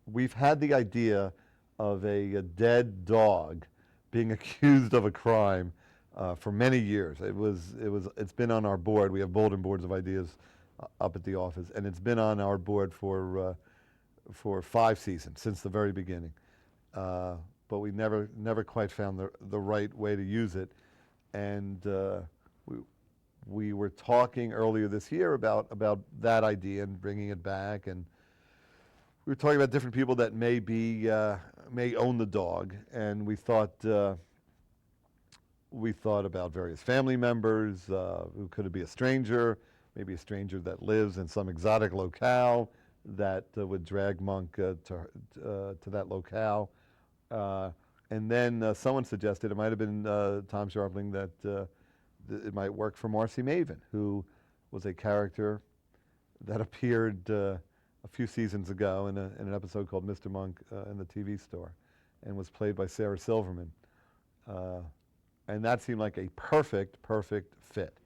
we've had the idea of a dead dog being accused of a crime for many years. It's been on our board. We have bulletin boards of ideas up at the office, and it's been on our board for 5 seasons since the very beginning. But we never quite found the right way to use it, and we we were talking earlier this year about that idea and bringing it back, and we were talking about different people that may own the dog, and we thought about various family members. Who could it be? A stranger, maybe a stranger that lives in some exotic locale that would drag Monk to that locale. Uh, and then someone suggested it might have been Tom Sharpling that it might work for Marcy Maven, who was a character that appeared a few seasons ago in an episode called Mr. Monk in the TV store, and was played by Sarah Silverman. Uh, and that seemed like a perfect fit.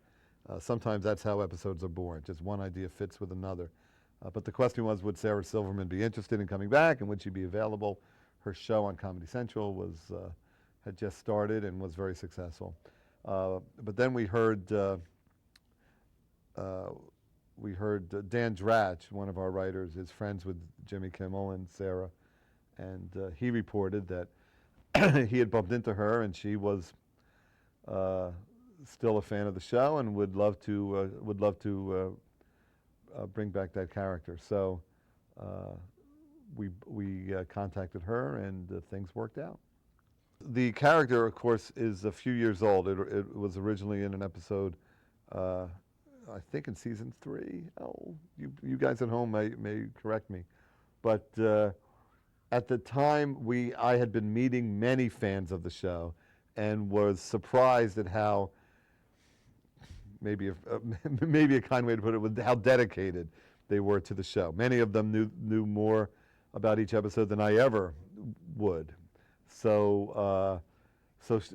Sometimes that's how episodes are born. Just one idea fits with another. But the question was, would Sarah Silverman be interested in coming back, and would she be available? Her show on Comedy Central had just started and was very successful. But then uh, we heard Dan Dratch, one of our writers, is friends with Jimmy Kimmel and Sarah, and he reported that he had bumped into her, and she was uh, still a fan of the show and would love to bring back that character. So uh, we contacted her, and things worked out. The character, of course, is a few years old. It was originally in an episode, uh, I think in season 3. Oh, you guys at home may correct me, but at the time I had been meeting many fans of the show, and was surprised at how maybe a, maybe a kind way to put it was how dedicated they were to the show. Many of them knew more about each episode than I ever would. So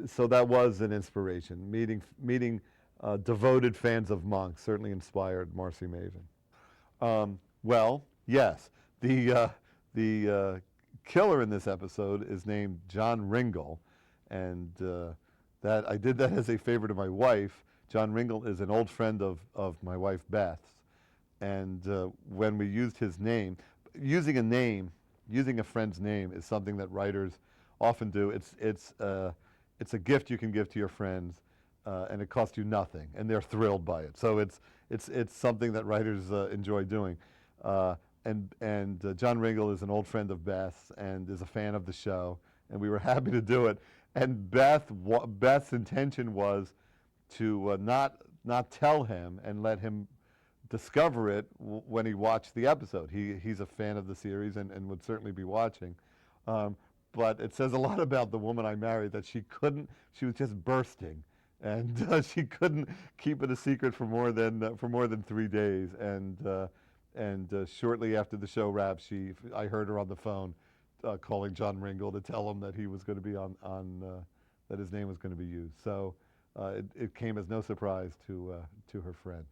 so that was an inspiration. Meeting devoted fans of Monk certainly inspired Marcy Maven. Well, yes, the uh, the killer in this episode is named John Ringle, and that I did that as a favor to my wife. John Ringle is an old friend of my wife Beth's, and when we used his name, using a name, using a friend's name is something that writers often do. It's a gift you can give to your friends, and it costs you nothing, and they're thrilled by it. So it's something that writers enjoy doing. And John Ringle is an old friend of Beth's and is a fan of the show, and we were happy to do it. And Beth's intention was to not tell him and let him discover it when he watched the episode. He's a fan of the series and would certainly be watching. Um, but it says a lot about the woman I married that she was just bursting, and she couldn't keep it a secret for more than 3 days. And shortly after the show wrapped, I heard her on the phone calling John Ringle to tell him that he was going to be that his name was going to be used. So it came as no surprise to her friend.